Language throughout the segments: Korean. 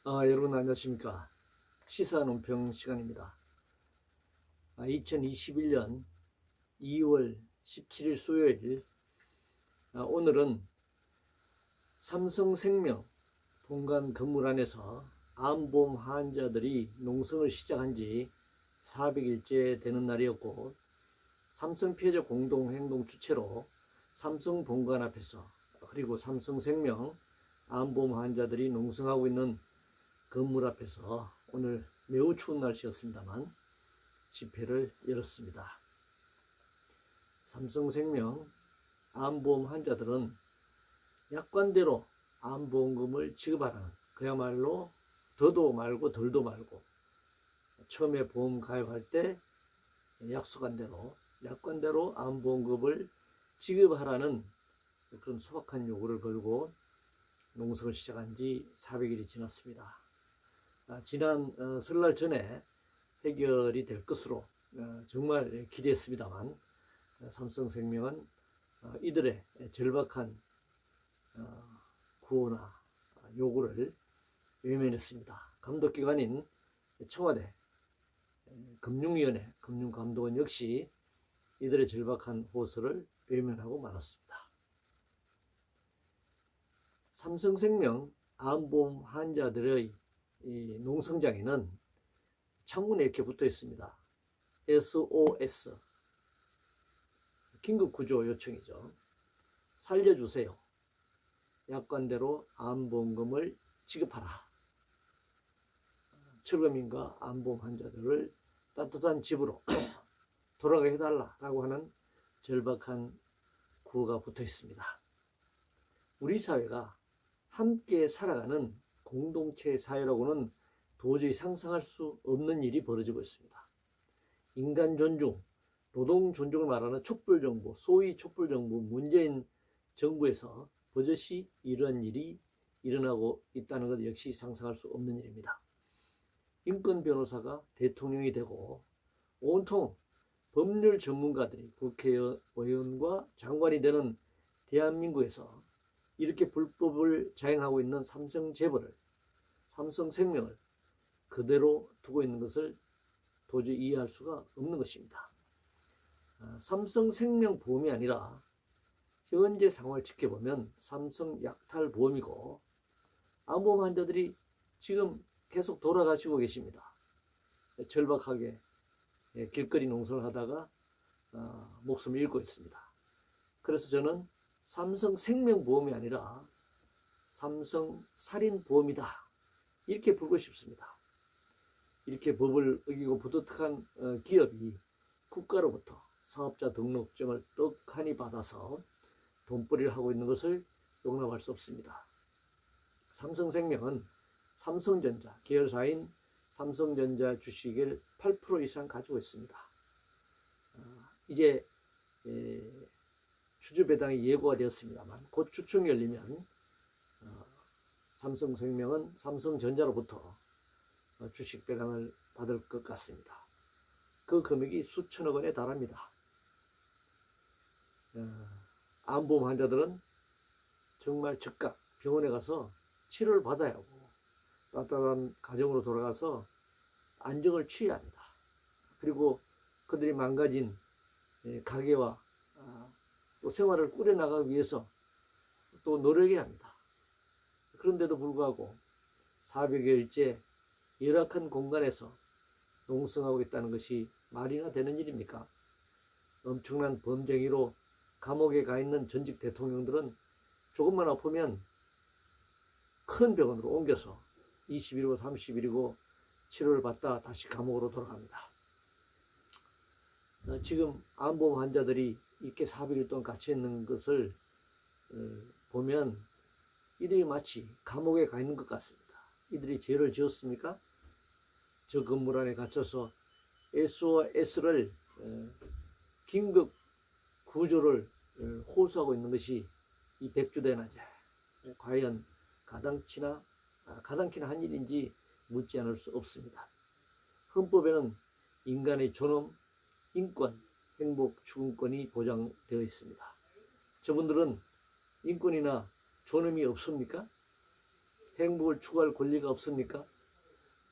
여러분 안녕하십니까. 시사논평 시간입니다. 2021년 2월 17일 수요일, 오늘은 삼성생명 본관 건물 안에서 암보험 환자들이 농성을 시작한 지 400일째 되는 날이었고, 삼성피해자 공동행동 주체로 삼성 본관 앞에서, 그리고 삼성생명 암보험 환자들이 농성하고 있는 건물 앞에서 오늘 매우 추운 날씨였습니다만 집회를 열었습니다. 삼성생명 암보험 환자들은 약관대로 암보험금을 지급하라는, 그야말로 더도 말고 덜도 말고 처음에 보험 가입할 때 약속한 대로 약관대로 암보험금을 지급하라는 그런 소박한 요구를 걸고 농성을 시작한 지 400일이 지났습니다. 지난 설날 전에 해결이 될 것으로 정말 기대했습니다만, 삼성생명은 이들의 절박한 구호나 요구를 외면했습니다. 감독기관인 청와대, 금융위원회, 금융감독원 역시 이들의 절박한 호소를 외면하고 말았습니다. 삼성생명 암보험 환자들의 이 농성장에는 창문에 이렇게 붙어 있습니다. SOS, 긴급구조 요청이죠. 살려주세요. 약관대로 암보험금을 지급하라. 철거민과 암보험 환자들을 따뜻한 집으로 돌아가게 해달라라고 하는 절박한 구호가 붙어 있습니다. 우리 사회가 함께 살아가는 공동체 사회라고는 도저히 상상할 수 없는 일이 벌어지고 있습니다. 인간 존중, 노동 존중을 말하는 촛불정부, 소위 촛불정부 문재인 정부에서 버젓이 이런 일이 일어나고 있다는 것 역시 상상할 수 없는 일입니다. 인권 변호사가 대통령이 되고 온통 법률 전문가들이 국회의원과 장관이 되는 대한민국에서 이렇게 불법을 자행하고 있는 삼성생명을 그대로 두고 있는 것을 도저히 이해할 수가 없는 것입니다. 삼성생명보험이 아니라 현재 상황을 지켜보면 삼성약탈보험이고, 암보험 환자들이 지금 계속 돌아가시고 계십니다. 절박하게 길거리 농성을 하다가 목숨을 잃고 있습니다. 그래서 저는 삼성생명보험이 아니라 삼성살인보험이다, 이렇게 부르고 싶습니다. 이렇게 법을 어기고 부도덕한 기업이 국가로부터 사업자 등록증을 떡하니 받아서 돈벌이를 하고 있는 것을 용납할 수 없습니다. 삼성생명은 삼성전자 계열사인 삼성전자 주식을 8% 이상 가지고 있습니다. 이제 주주 배당이 예고가 되었습니다만 곧 주총이 열리면 삼성생명은 삼성전자로부터 주식 배당을 받을 것 같습니다. 그 금액이 수천억 원에 달합니다. 암보험 환자들은 정말 즉각 병원에 가서 치료를 받아야 하고 따뜻한 가정으로 돌아가서 안정을 취해야 합니다. 그리고 그들이 망가진 가게와 또 생활을 꾸려나가기 위해서 또 노력해야 합니다. 그런데도 불구하고 400여일째 열악한 공간에서 농성하고 있다는 것이 말이나 되는 일입니까? 엄청난 범죄행위로 감옥에 가 있는 전직 대통령들은 조금만 아프면 큰 병원으로 옮겨서 20일이고 30일이고 치료를 받다 다시 감옥으로 돌아갑니다. 지금 암보험 환자들이 이렇게 400일 동안 갇혀 있는 것을 보면 이들이 마치 감옥에 가 있는 것 같습니다. 이들이 죄를 지었습니까? 저 건물 안에 갇혀서 SOS를 긴급 구조를 호소하고 있는 것이 이 백주대낮에 과연 가당키나 한 일인지 묻지 않을 수 없습니다. 헌법에는 인간의 존엄, 인권, 행복, 추구권이 보장되어 있습니다. 저분들은 인권이나 존엄이 없습니까? 행복을 추구할 권리가 없습니까?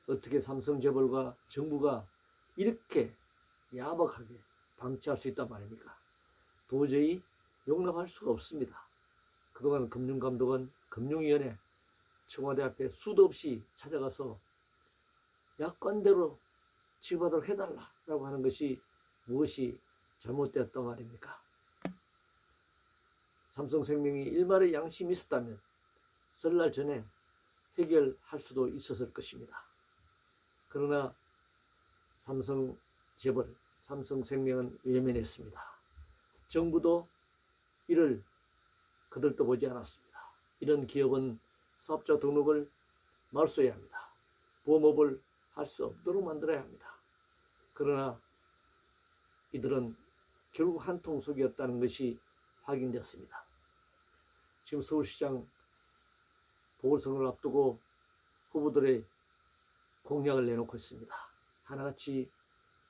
어떻게 삼성 재벌과 정부가 이렇게 야박하게 방치할 수 있단 말입니까? 도저히 용납할 수가 없습니다. 그동안 금융감독원, 금융위원회, 청와대 앞에 수도 없이 찾아가서 약관대로 지급하도록 해달라고 하는 것이 무엇이 잘못되었단 말입니까? 삼성생명이 일말의 양심이 있었다면 설날 전에 해결할 수도 있었을 것입니다. 그러나 삼성재벌, 삼성생명은 외면했습니다. 정부도 이를 거들떠보지 않았습니다. 이런 기업은 사업자 등록을 말소해야 합니다. 보험업을 할 수 없도록 만들어야 합니다. 그러나 이들은 결국 한통 속이었다는 것이 확인되었습니다. 지금 서울시장 보궐선거를 앞두고 후보들의 공약을 내놓고 있습니다. 하나같이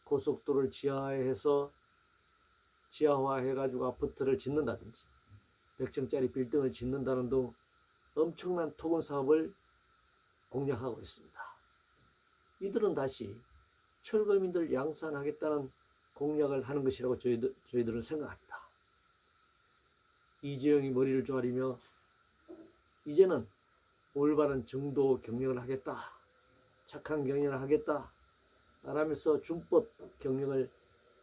고속도로를 지하화해가지고 아파트를 짓는다든지 100층짜리 빌딩을 짓는다는 등 엄청난 토건 사업을 공략하고 있습니다. 이들은 다시 철거민들 양산하겠다는 공약을 하는 것이라고 저희들은 생각합니다. 이재용이 머리를 조아리며 이제는 올바른 정도 경영을 하겠다, 착한 경영을 하겠다 말하면서 준법 경영을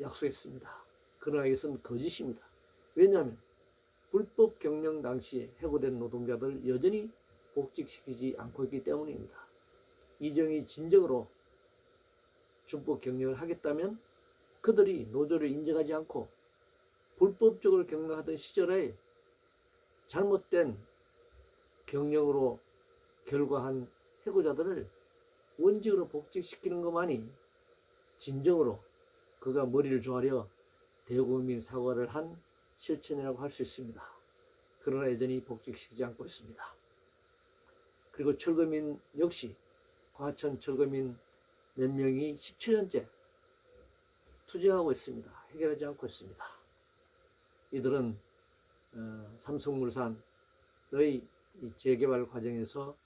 약속했습니다. 그러나 이것은 거짓입니다. 왜냐하면 불법 경영 당시에 해고된 노동자들 여전히 복직시키지 않고 있기 때문입니다. 이재용이 진정으로 준법 경영을 하겠다면 그들이 노조를 인정하지 않고 불법적으로 경영하던 시절에 잘못된 경영으로 결과한 해고자들을 원직으로 복직시키는 것만이 진정으로 그가 머리를 조아려 대국민 사과를 한 실천이라고 할 수 있습니다. 그러나 여전히 복직시키지 않고 있습니다. 그리고 철거민 역시 과천 철거민 몇 명이 17년째 투쟁하고 있습니다. 해결하지 않고 있습니다. 이들은 삼성물산의 재개발 과정에서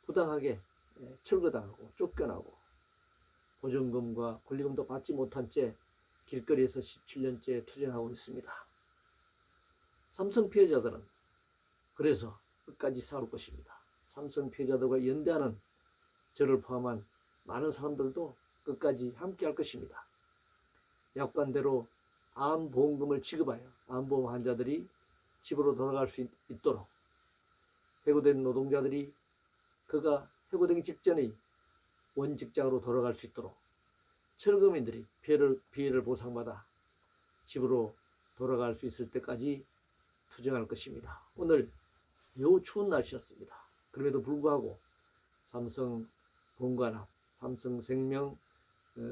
부당하게 철거당하고 쫓겨나고 보전금과 권리금도 받지 못한 채 길거리에서 17년째 투쟁하고 있습니다. 삼성 피해자들은 그래서 끝까지 싸울 것입니다. 삼성 피해자들과 연대하는 저를 포함한 많은 사람들도 끝까지 함께할 것입니다. 약관대로 암보험금을 지급하여 암보험 환자들이 집으로 돌아갈 수 있도록 해고된 노동자들이 그가 해고되기 직전의 원직장으로 돌아갈 수 있도록 철거민들이 피해를 보상받아 집으로 돌아갈 수 있을 때까지 투쟁할 것입니다. 오늘 매우 추운 날씨였습니다. 그럼에도 불구하고 삼성 본관 앞, 삼성생명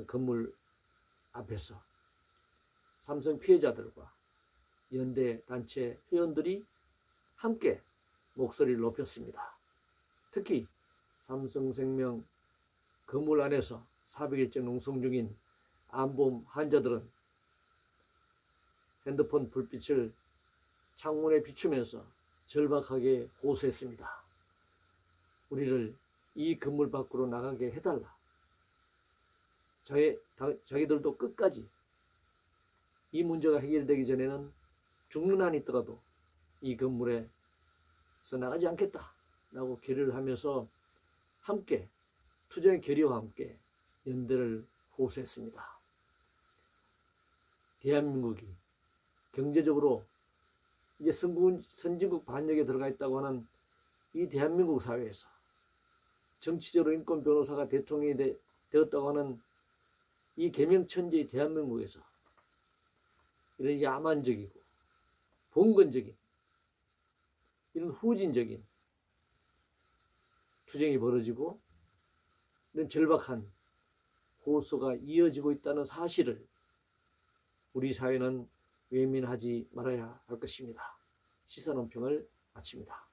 건물 앞에서 삼성 피해자들과 연대 단체 회원들이 함께 목소리를 높였습니다. 특히 삼성생명 건물 안에서 400일째 농성 중인 암보험 환자들은 핸드폰 불빛을 창문에 비추면서 절박하게 호소했습니다. 우리를 이 건물 밖으로 나가게 해달라. 자기들도 끝까지 이 문제가 해결되기 전에는 죽는 한이 있더라도 이 건물에서 나가지 않겠다 라고 결의를 하면서 함께 투쟁의 결의와 함께 연대를 호소했습니다. 대한민국이 경제적으로 이제 선진국 반역에 들어가 있다고 하는 이 대한민국 사회에서 정치적으로 인권 변호사가 대통령이 되었다고 하는 이 개명천지의 대한민국에서 이런 야만적이고 봉건적인 이런 후진적인 투쟁이 벌어지고 이런 절박한 호소가 이어지고 있다는 사실을 우리 사회는 외면하지 말아야 할 것입니다. 시사논평을 마칩니다.